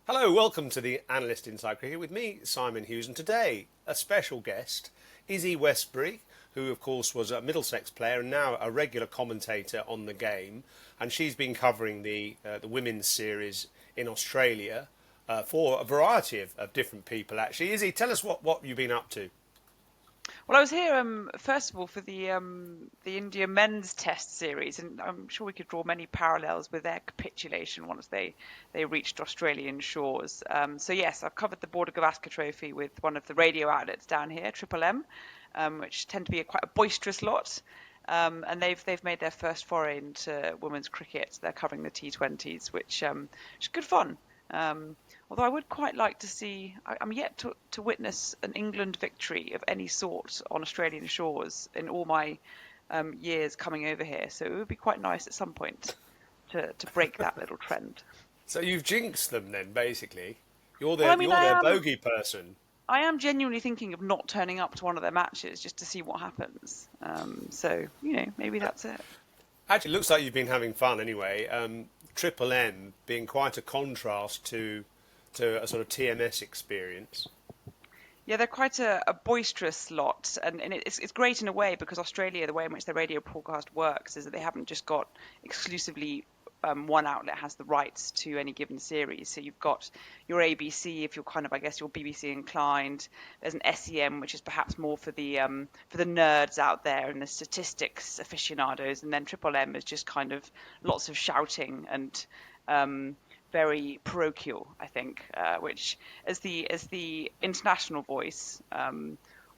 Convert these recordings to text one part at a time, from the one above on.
Hello, welcome to the Analyst Inside Cricket with me, Simon Hughes, and today a special guest, Izzy Westbury, who of course was a Middlesex player and now a regular commentator on the game, and she's been covering the women's series in Australia for a variety of different people. Actually, Izzy, tell us what you've been up to. Well, I was here first of all for the India men's Test series, and I'm sure we could draw many parallels with their capitulation once they reached Australian shores. So yes, I've covered the Border Gavaskar Trophy with one of the radio outlets down here, Triple M, which tend to be quite a boisterous lot. And they've made their first foray into women's cricket. They're covering the T20s, which is good fun. Um, Although I would quite like to see, I'm yet to witness an England victory of any sort on Australian shores in all my years coming over here. So it would be quite nice at some point to break that little trend. So you've jinxed them then, basically. You're Well, I their mean, you're their bogey person. I am genuinely thinking of not turning up to one of their matches just to see what happens. So maybe that's it. Actually, it looks like you've been having fun anyway. Triple M being quite a contrast to a sort of TMS experience. Yeah, they're quite a boisterous lot, and it's great in a way because Australia, the way in which their radio broadcast works is that they haven't just got exclusively one outlet has the rights to any given series. So you've got your ABC if you're kind of, I guess, you're BBC inclined. There's an SEM which is perhaps more for the nerds out there and the statistics aficionados, and then Triple M is just kind of lots of shouting and very parochial, I think, which as the international voice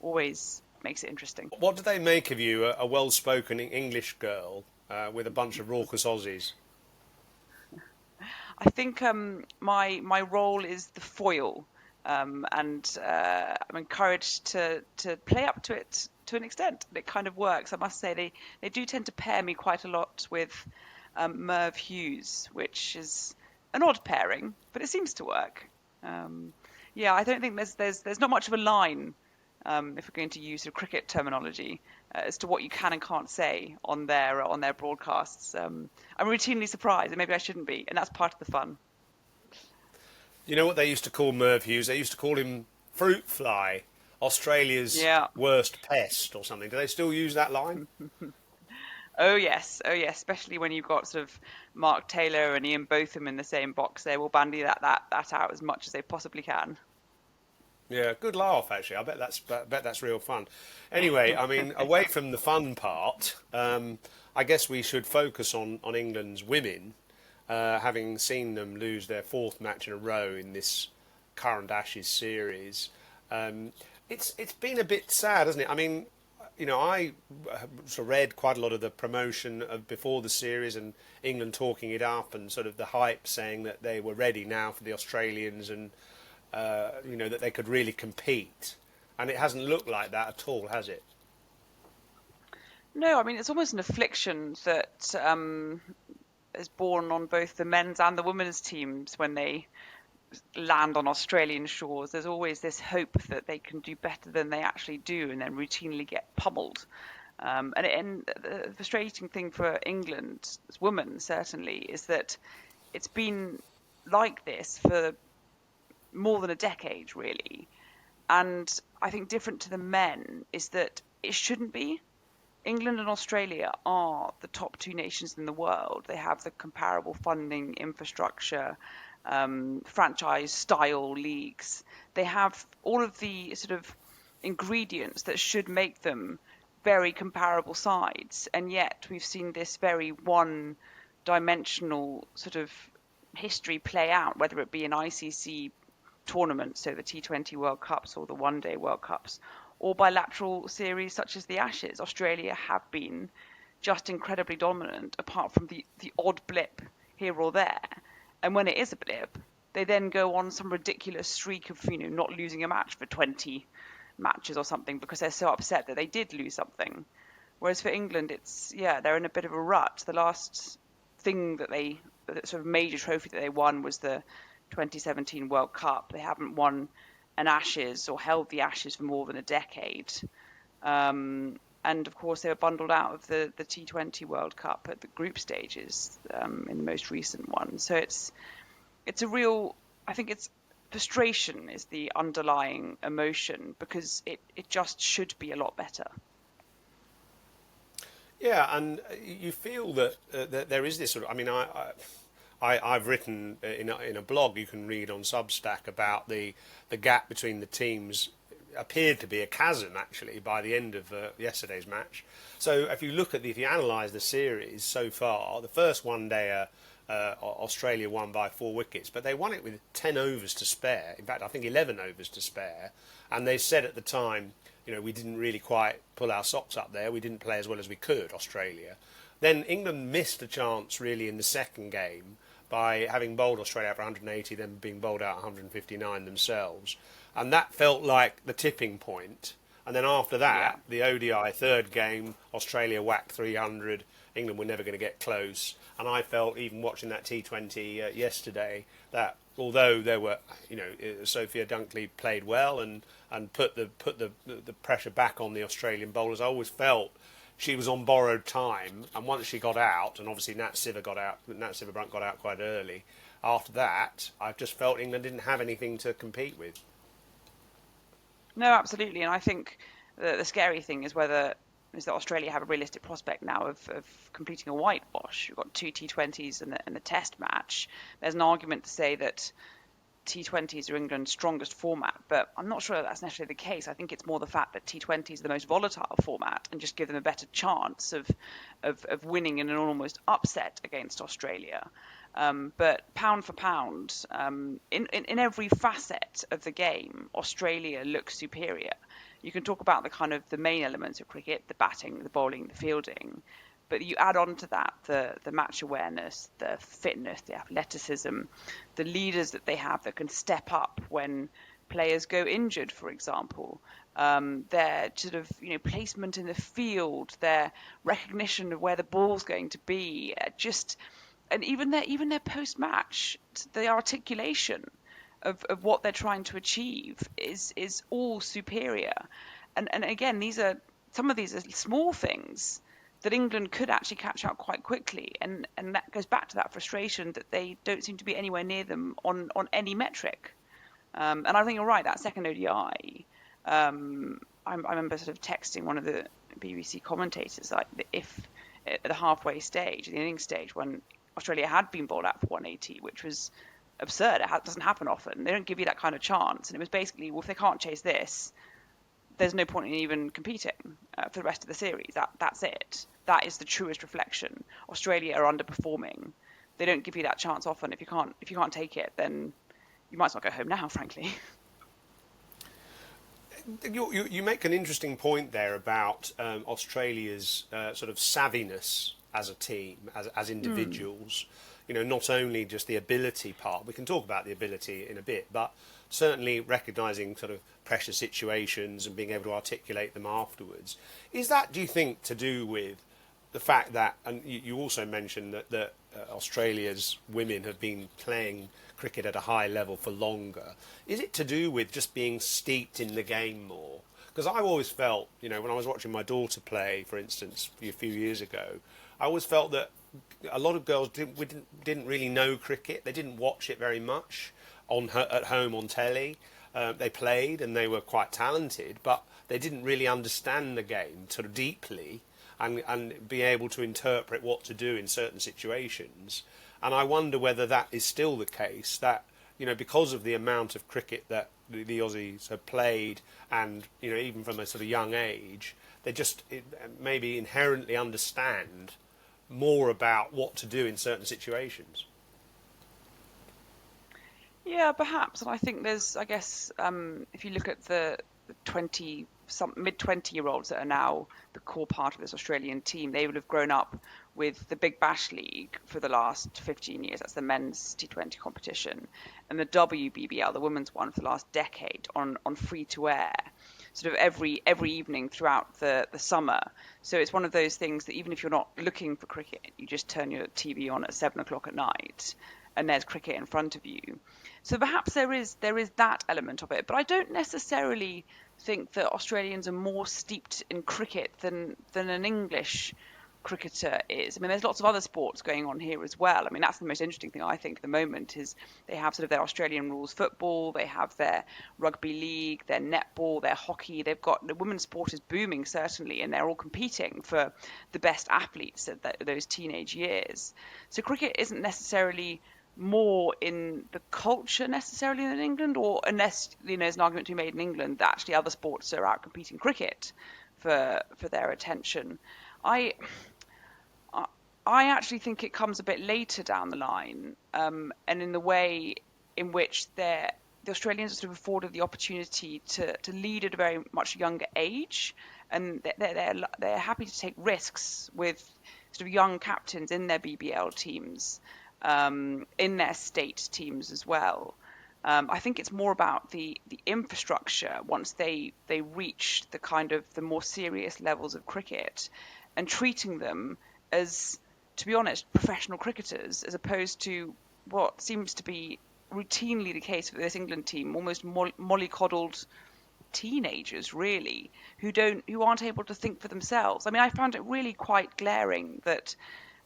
always makes it interesting. What do they make of you, a well-spoken English girl with a bunch of raucous Aussies? I think my role is the foil, and I'm encouraged to play up to it to an extent. It kind of works. I must say they do tend to pair me quite a lot with Merv Hughes, which is an odd pairing, but it seems to work. Um, yeah, I don't think there's not much of a line, if we're going to use the cricket terminology, as to what you can and can't say on their broadcasts. I'm routinely surprised, and maybe I shouldn't be, and that's part of the fun. You know what they used to call Merv Hughes? They used to call him Fruit Fly, Australia's Yeah. worst pest or something. Do they still use that line? Oh yes. Especially when you've got sort of Mark Taylor and Ian Botham in the same box, they will bandy that out as much as they possibly can. Yeah, good laugh actually. I bet that's real fun. Anyway, I mean, away from the fun part, I guess we should focus on England's women, having seen them lose their fourth match in a row in this current Ashes series. Um, it's been a bit sad, hasn't it? I mean, I sort of read quite a lot of the promotion of before the series and England talking it up and sort of the hype saying that they were ready now for the Australians and that they could really compete. And it hasn't looked like that at all, has it? No, I mean it's almost an affliction that is born on both the men's and the women's teams when they land on Australian shores. There's always this hope that they can do better than they actually do, and then routinely get pummeled. And the frustrating thing for England, as women certainly, is that it's been like this for more than a decade, really. And I think different to the men is that it shouldn't be. England and Australia are the top two nations in the world. They have the comparable funding, infrastructure, franchise style leagues. They have all of the sort of ingredients that should make them very comparable sides. And yet we've seen this very one dimensional sort of history play out, whether it be an ICC tournaments, so the T20 World Cups or the One Day World Cups, or bilateral series such as the Ashes. Australia have been just incredibly dominant, apart from the odd blip here or there. And when it is a blip, they then go on some ridiculous streak of not losing a match for 20 matches or something because they're so upset that they did lose something. Whereas for England, it's they're in a bit of a rut. The last thing the sort of major trophy that they won was the 2017 World Cup. They haven't won an Ashes or held the Ashes for more than a decade. And of course, they were bundled out of the T20 World Cup at the group stages in the most recent one. So it's a real I think it's frustration is the underlying emotion, because it just should be a lot better. Yeah, and you feel that there is this sort of. I mean, I've written in a blog you can read on Substack about the gap between the teams appeared to be a chasm actually by the end of yesterday's match. So if you analyse the series so far, the first one day Australia won by 4 wickets, but they won it with 10 overs to spare. In fact, I think 11 overs to spare, and they said at the time, we didn't really quite pull our socks up there. We didn't play as well as we could, Australia. Then England missed a chance really in the second game by having bowled Australia out for 180, then being bowled out 159 themselves. And that felt like the tipping point. And then after that, the ODI third game, Australia whacked 300. England were never going to get close. And I felt, even watching that T20 yesterday, that although there were, Sophia Dunkley played well and put the pressure back on the Australian bowlers, I always felt she was on borrowed time. And once she got out, and obviously Nat Sciver-Brunt got out quite early. After that, I just felt England didn't have anything to compete with. No, absolutely, and I think the scary thing is that Australia have a realistic prospect now of completing a whitewash. You've got 2 T20s and the Test match. There's an argument to say that T20s are England's strongest format, but I'm not sure that's necessarily the case. I think it's more the fact that T20 is the most volatile format and just give them a better chance of winning in an almost upset against Australia. But pound for pound, in every facet of the game, Australia looks superior. You can talk about the main elements of cricket, the batting, the bowling, the fielding, but you add on to that the match awareness, the fitness, the athleticism, the leaders that they have that can step up when players go injured, for example. Their placement in the field, their recognition of where the ball's going to be, and even their post-match, the articulation of what they're trying to achieve is all superior. And again, some of these are small things that England could actually catch up quite quickly, and that goes back to that frustration that they don't seem to be anywhere near them on any metric. And I think you're right, that second ODI, I remember sort of texting one of the BBC commentators, like, if at the halfway stage, the innings stage, when Australia had been bowled out for 180, which was absurd. It doesn't happen often. They don't give you that kind of chance. And it was basically, well, if they can't chase this, there's no point in even competing for the rest of the series. That's it. That is the truest reflection. Australia are underperforming. They don't give you that chance often. If you can't take it, then you might as well go home now, frankly. You make an interesting point there about Australia's sort of savviness as a team, as individuals. Not only just the ability part. We can talk about the ability in a bit, but certainly recognising sort of pressure situations and being able to articulate them afterwards. Is that, do you think, to do with the fact that, and you also mentioned that Australia's women have been playing cricket at a high level for longer. Is it to do with just being steeped in the game more? Because I always felt, when I was watching my daughter play, for instance, a few years ago, I always felt that a lot of girls didn't really know cricket. They didn't watch it very much at home on telly. They played and they were quite talented, but they didn't really understand the game sort of deeply and be able to interpret what to do in certain situations. And I wonder whether that is still the case, that, because of the amount of cricket that the Aussies have played and, even from a sort of young age, they just maybe inherently understand more about what to do in certain situations. Yeah, perhaps. And I think if you look at the mid-20-year-olds that are now the core part of this Australian team, they would have grown up with the Big Bash League for the last 15 years. That's the men's T20 competition. And the WBBL, the women's one, for the last decade on free-to-air, sort of every evening throughout the summer. So it's one of those things that even if you're not looking for cricket, you just turn your TV on at 7 o'clock at night and there's cricket in front of you. So perhaps there is that element of it. But I don't necessarily think that Australians are more steeped in cricket than an English cricketer is. I mean, there's lots of other sports going on here as well. I mean, that's the most interesting thing I think at the moment is they have sort of their Australian rules football, they have their rugby league, their netball, their hockey. They've got the women's sport is booming certainly, and they're all competing for the best athletes at those teenage years. So cricket isn't necessarily more in the culture necessarily than England, or unless there's an argument to be made in England that actually other sports are out competing cricket for their attention. I I actually think it comes a bit later down the line, and in the way in which the Australians are sort of afforded the opportunity to lead at a very much younger age, and they're happy to take risks with sort of young captains in their BBL teams, in their state teams as well. I think it's more about the infrastructure once they reach the kind of the more serious levels of cricket, and treating them as, to be honest, professional cricketers, as opposed to what seems to be routinely the case for this England team, almost mollycoddled teenagers, really, who aren't able to think for themselves. I mean, I found it really quite glaring that.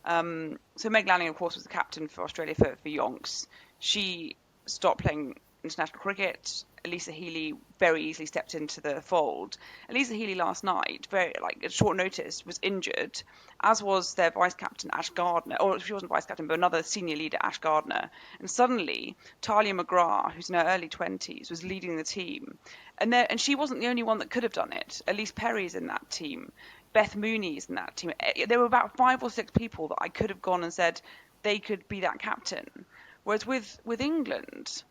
So Meg Lanning, of course, was the captain for Australia for Yonks. She stopped playing international cricket. Elisa Healy very easily stepped into the fold. Elisa Healy last night, very at short notice, was injured, as was their vice captain Ash Gardner, or she wasn't vice captain, but another senior leader, Ash Gardner. And suddenly, Talia McGrath, who's in her early 20s, was leading the team, and she wasn't the only one that could have done it. Elise Perry's in that team. Beth Mooney's in that team. There were about 5 or 6 people that I could have gone and said they could be that captain. Whereas with England,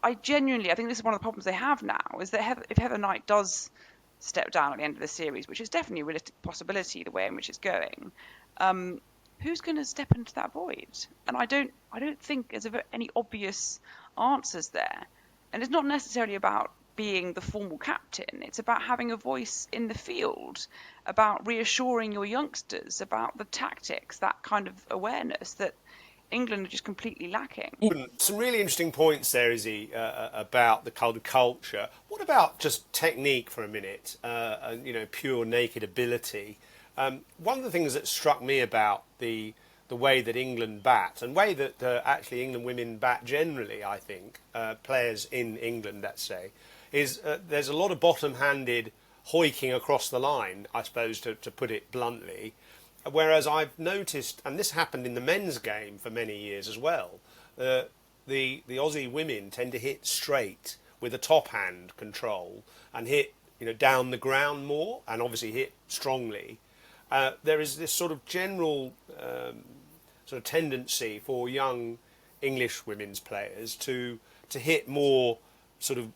I think this is one of the problems they have now, is that if Heather Knight does step down at the end of the series, which is definitely a realistic possibility the way in which it's going, who's going to step into that void? And I don't think there's any obvious answers there. And it's not necessarily about being the formal captain. It's about having a voice in the field, about reassuring your youngsters, about the tactics, that kind of awareness that England are just completely lacking. Some really interesting points there, Izzy, about the kind of culture. What about just technique for a minute? Pure naked ability. One of the things that struck me about the way that England bat, and way that actually England women bat generally, I think, players in England, let's say, is there's a lot of bottom-handed hoiking across the line, I suppose, to put it bluntly. Whereas I've noticed, and this happened in the men's game for many years as well, the Aussie women tend to hit straight with a top hand control and hit down the ground more, and obviously hit strongly. There is this sort of general sort of tendency for young English women's players to hit more sort of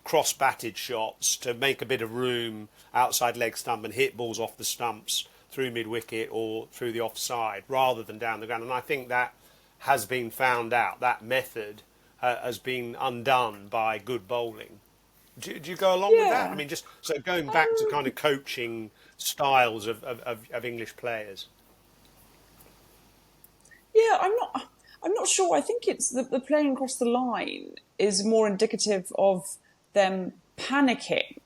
cross-batted shots, to make a bit of room outside leg stump and hit balls off the stumps through mid-wicket or through the offside rather than down the ground. And I think that has been found out. That method has been undone by good bowling. Do you go along with that? I mean, just so going back to kind of coaching styles of English players. Yeah, I'm not sure. I think it's the playing across the line is more indicative of them panicking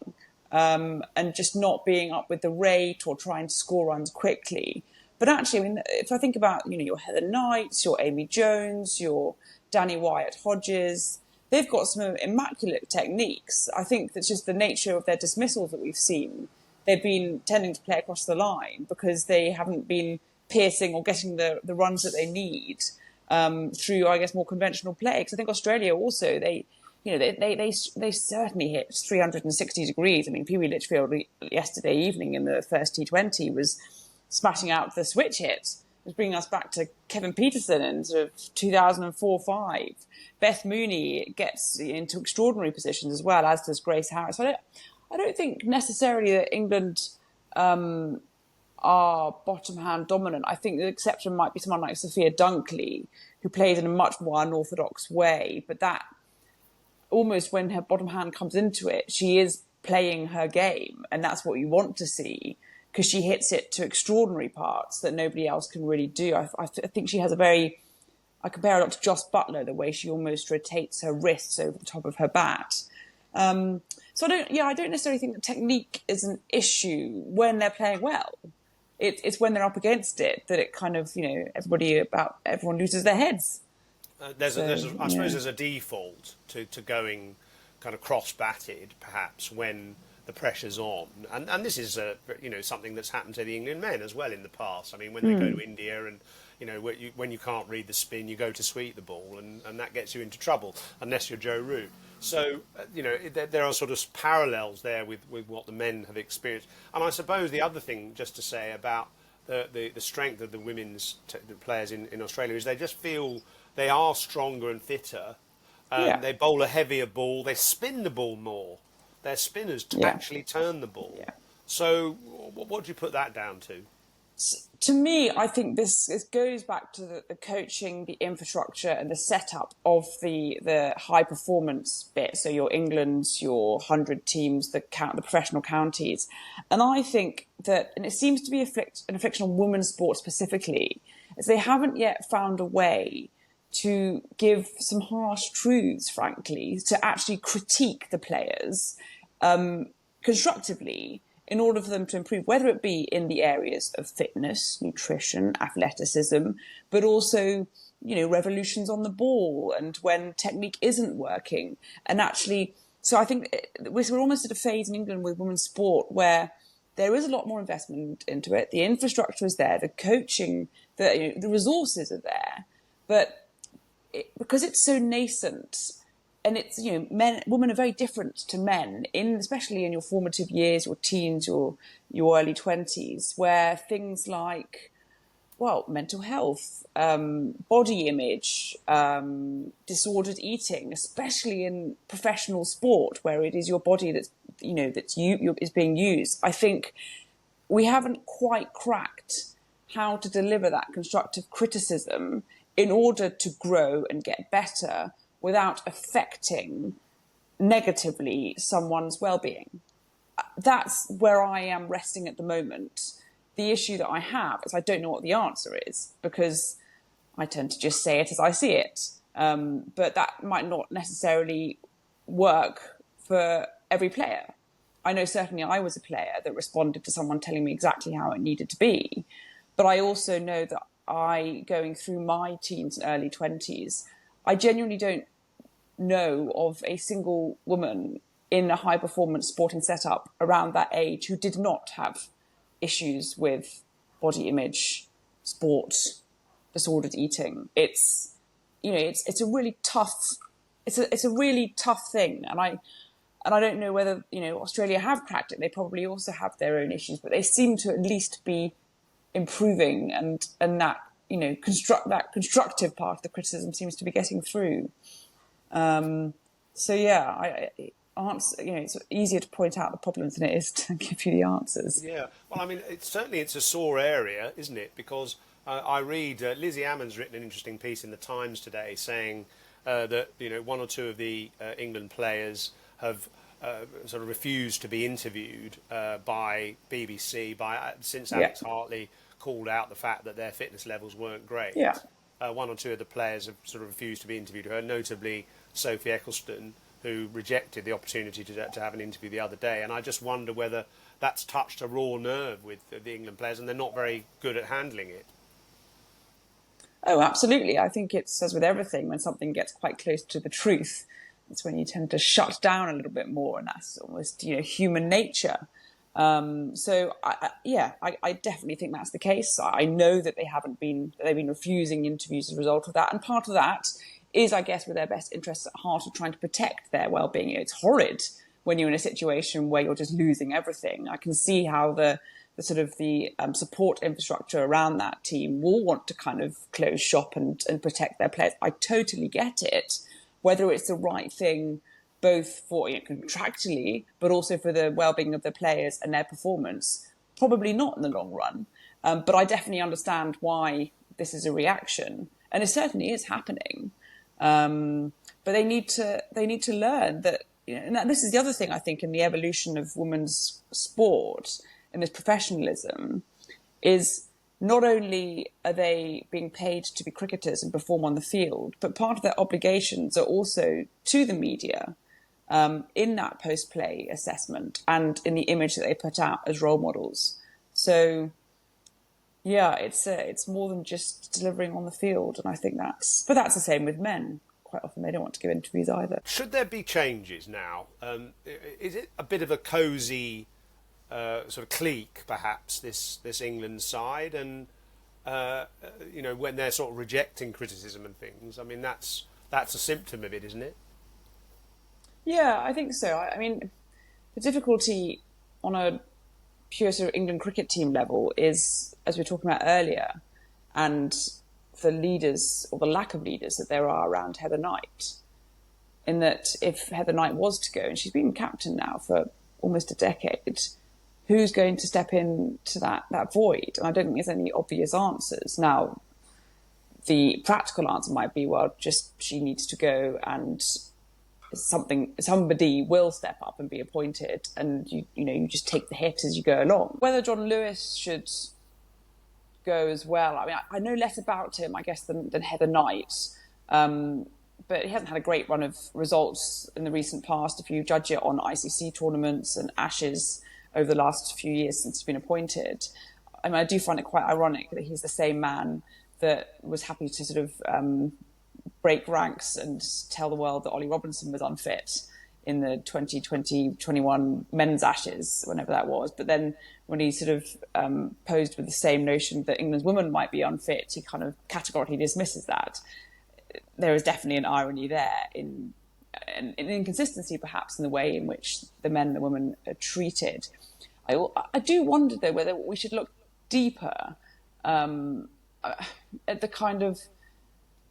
and just not being up with the rate or trying to score runs quickly. But actually, I mean, if I think about your Heather Knights, your Amy Jones, your Danny Wyatt-Hodges, they've got some immaculate techniques. I think that's just the nature of their dismissals that we've seen. They've been tending to play across the line because they haven't been piercing or getting the runs that they need through, I guess, more conventional play. Because I think Australia also, they certainly hit 360 degrees. I mean, Pee Wee Litchfield yesterday evening in the first T20 was smashing out the switch hit. It was bringing us back to Kevin Peterson in sort of 2004-05. Beth Mooney gets into extraordinary positions as well, as does Grace Harris. I don't think necessarily that England are bottom hand dominant. I think the exception might be someone like Sophia Dunkley, who plays in a much more unorthodox way. But that almost, when her bottom hand comes into it, she is playing her game, and that's what you want to see, because she hits it to extraordinary parts that nobody else can really do. I think she has I compare her a lot to Joss Butler, the way she almost rotates her wrists over the top of her bat. So I don't necessarily think that technique is an issue when they're playing well. it's when they're up against it that it kind of, everyone loses their heads. I suppose there's a default to going kind of cross-batted, perhaps, when the pressure's on. And this is, something that's happened to the England men as well in the past. I mean, when they go to India and, when you can't read the spin, you go to sweep the ball, and that gets you into trouble, unless you're Joe Root. So, there are sort of parallels there with what the men have experienced. And I suppose the other thing, just to say about the strength of the women's players in Australia, is they just feel they are stronger and fitter. They bowl a heavier ball. They spin the ball more. They're spinners to actually turn the ball. Yeah. So what do you put that down to? To me, I think this goes back to the coaching, the infrastructure and the setup of the high performance bit. So your England's, your 100 teams, the professional counties. And I think that, and it seems to be an affliction on women's sport specifically, is they haven't yet found a way to give some harsh truths, frankly, to actually critique the players constructively in order for them to improve, whether it be in the areas of fitness, nutrition, athleticism, but also, revolutions on the ball and when technique isn't working. And actually, so I think we're almost at a phase in England with women's sport where there is a lot more investment into it. The infrastructure is there, the coaching, the resources are there, but because it's so nascent, and it's, women are very different to men, especially in your formative years, your teens, your early 20s, where things like, mental health, body image, disordered eating, especially in professional sport, where it is your body that's is being used. I think we haven't quite cracked how to deliver that constructive criticism in order to grow and get better without affecting negatively someone's well-being. That's where I am resting at the moment. The issue that I have is I don't know what the answer is, because I tend to just say it as I see it. But that might not necessarily work for every player. I know certainly I was a player that responded to someone telling me exactly how it needed to be. But I also know that going through my teens and early 20s, I genuinely don't know of a single woman in a high performance sporting setup around that age who did not have issues with body image, sport, disordered eating. It's a really tough thing, and I don't know whether Australia have cracked it. They probably also have their own issues, but they seem to at least be improving, and that constructive part of the criticism seems to be getting through. It's easier to point out the problems than it is to give you the answers. Yeah, well, I mean, it's a sore area, isn't it? Because I read Lizzie Ammon's written an interesting piece in the Times today saying that one or two of the England players have sort of refused to be interviewed by BBC since Alex Hartley called out the fact that their fitness levels weren't great. Yeah. One or two of the players have sort of refused to be interviewed, notably Sophie Eccleston, who rejected the opportunity to have an interview the other day. And I just wonder whether that's touched a raw nerve with the England players, and they're not very good at handling it. Oh, absolutely. I think it's, as with everything, when something gets quite close to the truth, that's when you tend to shut down a little bit more, and that's almost human nature. I definitely think that's the case. I know that they've been refusing interviews as a result of that. And part of that is, I guess, with their best interests at heart of trying to protect their well-being. It's horrid when you're in a situation where you're just losing everything. I can see how the support infrastructure around that team will want to kind of close shop and protect their players. I totally get it. Whether it's the right thing both for contractually, but also for the well-being of the players and their performance, probably not in the long run. But I definitely understand why this is a reaction, and it certainly is happening. But they need to learn that. And this is the other thing I think in the evolution of women's sport and this professionalism is not only are they being paid to be cricketers and perform on the field, but part of their obligations are also to the media. In that post-play assessment and in the image that they put out as role models. So Yeah, it's more than just delivering on the field, and I think that's the same with men. Quite often they don't want to give interviews either. Should there be changes now? Is it a bit of a cosy sort of clique, perhaps, this England side, and when they're sort of rejecting criticism and things? I mean, that's a symptom of it, isn't it? Yeah, I think so. I mean, the difficulty on a pure sort of England cricket team level is, as we were talking about earlier, and the leaders or the lack of leaders that there are around Heather Knight. In that, if Heather Knight was to go, and she's been captain now for almost a decade, who's going to step into that void? And I don't think there's any obvious answers. Now, the practical answer might be, well, just she needs to go and somebody will step up and be appointed, and you just take the hit as you go along. Whether John Lewis should go as well, I mean, I know less about him, I guess, than Heather Knight, but he hasn't had a great run of results in the recent past if you judge it on ICC tournaments and Ashes over the last few years since he's been appointed. I mean, I do find it quite ironic that he's the same man that was happy to sort of break ranks and tell the world that Ollie Robinson was unfit in the 2020-21 men's Ashes, whenever that was. But then when he sort of posed with the same notion that England's women might be unfit, he kind of categorically dismisses that. There is definitely an irony there in an inconsistency, perhaps, in the way in which the men and the women are treated. I do wonder, though, whether we should look deeper at the kind of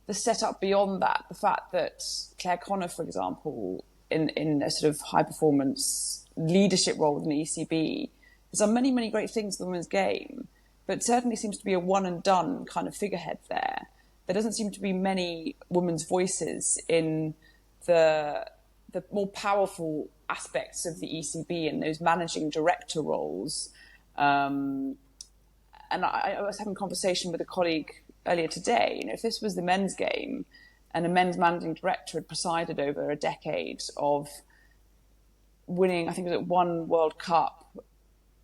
the setup beyond that. The fact that Claire Connor, for example, in a sort of high performance leadership role within the ECB, has done many, many great things in the women's game, but certainly seems to be a one and done kind of figurehead there. There doesn't seem to be many women's voices in the more powerful aspects of the ECB and those managing director roles. And I was having a conversation with a colleague earlier today. If this was the men's game and a men's managing director had presided over a decade of winning, I think it was one World Cup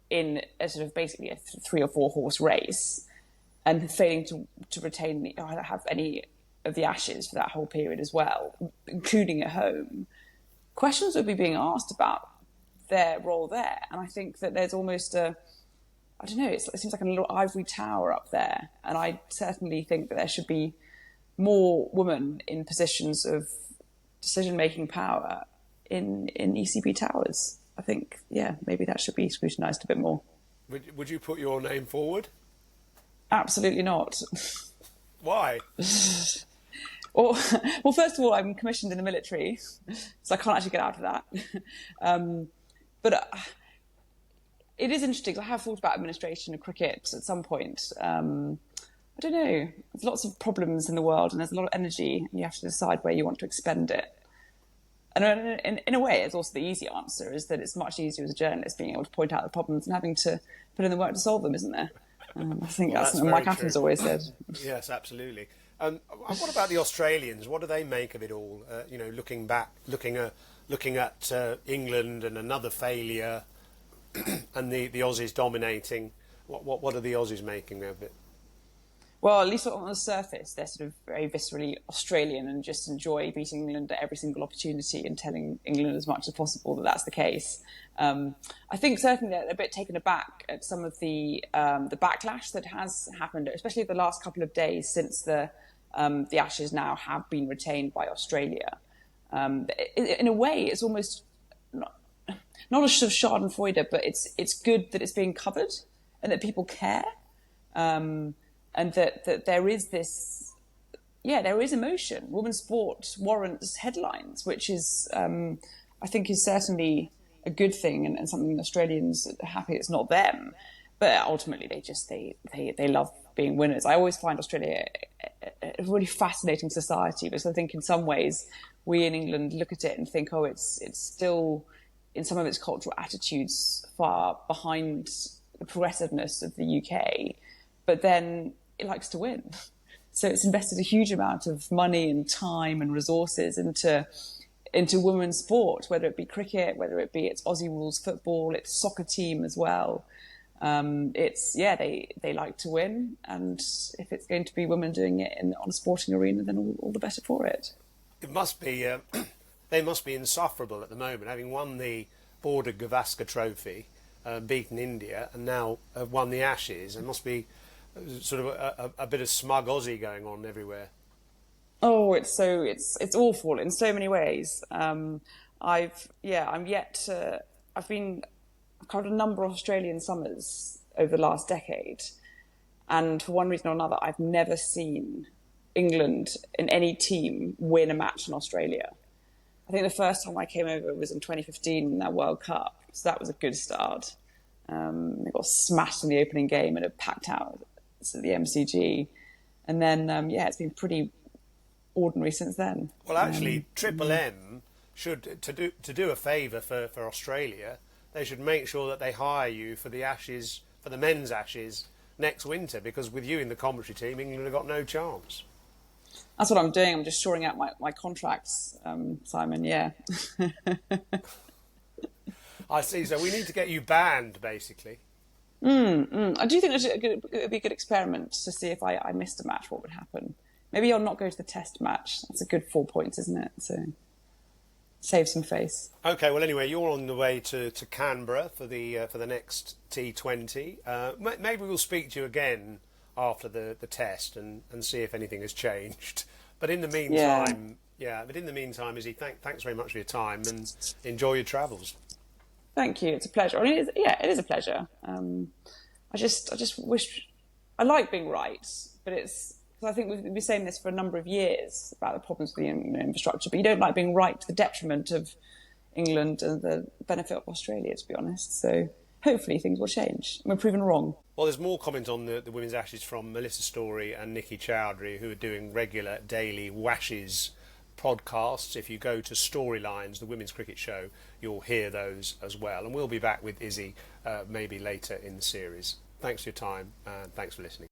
in a sort of basically a 3 or 4 horse race, and failing to retain have any of the Ashes for that whole period as well, including at home, questions would be being asked about their role there. And I think that there's almost it seems like a little ivory tower up there. And I certainly think that there should be more women in positions of decision-making power in ECB towers. I think, maybe that should be scrutinised a bit more. Would you put your name forward? Absolutely not. Why? Well, first of all, I'm commissioned in the military, so I can't actually get out of that. But it is interesting, because I have thought about administration of cricket at some point. I don't know. There's lots of problems in the world, and there's a lot of energy, and you have to decide where you want to expend it. And in a way, it's also the easy answer, is that it's much easier as a journalist being able to point out the problems and having to put in the work to solve them, isn't there? I think that's what Mike Athens always said. Yes, absolutely. What about the Australians? What do they make of it all? Looking at England and another failure, and the Aussies dominating. What are the Aussies making of it? Well, at least on the surface, they're sort of very viscerally Australian and just enjoy beating England at every single opportunity and telling England as much as possible that that's the case. I think certainly they're a bit taken aback at some of the backlash that has happened, especially the last couple of days since the Ashes now have been retained by Australia. In a way, it's almost not a sort of schadenfreude, but it's good that it's being covered and that people care. And that there is there is emotion. Women's sport warrants headlines, which is, I think, is certainly a good thing, and something Australians are happy it's not them. But ultimately, they love being winners. I always find Australia a really fascinating society, because I think in some ways we in England look at it and think, oh, it's still in some of its cultural attitudes far behind the progressiveness of the UK, but then it likes to win. So it's invested a huge amount of money and time and resources into women's sport, whether it be cricket, whether it be its Aussie rules football, its soccer team as well. They like to win, and if it's going to be women doing it on a sporting arena, then all the better for it. It must be. They must be insufferable at the moment, having won the Border Gavaskar Trophy, beaten India, and now have won the Ashes. There must be sort of a bit of smug Aussie going on everywhere. Oh, it's awful in so many ways. I've covered a number of Australian summers over the last decade, and for one reason or another, I've never seen England in any team win a match in Australia. I think the first time I came over was in 2015 in that World Cup, so that was a good start. They got smashed in the opening game in a packed house at the MCG, and then it's been pretty ordinary since then. Well, actually, Triple M should to do a favour for Australia. They should make sure that they hire you for the Ashes, for the men's Ashes next winter, because with you in the commentary team, England have got no chance. That's what I'm doing. I'm just shoring out my contracts, Simon. Yeah. I see. So we need to get you banned, basically. I do think it would be a good experiment to see if I missed a match, what would happen. Maybe I'll not go to the test match. That's a good 4 points, isn't it? So save some face. Okay. Well, anyway, you're on the way to Canberra for the next T20. Maybe we'll speak to you again after the test and see if anything has changed. But in the meantime, Izzy, thanks very much for your time and enjoy your travels. Thank you. It's a pleasure. I mean, it is a pleasure. I just wish I like being right, but it's because I think we've been saying this for a number of years about the problems with the infrastructure. But you don't like being right to the detriment of England and the benefit of Australia, to be honest. So hopefully things will change. We're proven wrong. Well, there's more comment on the Women's Ashes from Melissa Story and Nikki Chowdhury, who are doing regular daily Washes podcasts. If you go to Storylines, the women's cricket show, you'll hear those as well. And we'll be back with Izzy maybe later in the series. Thanks for your time and thanks for listening.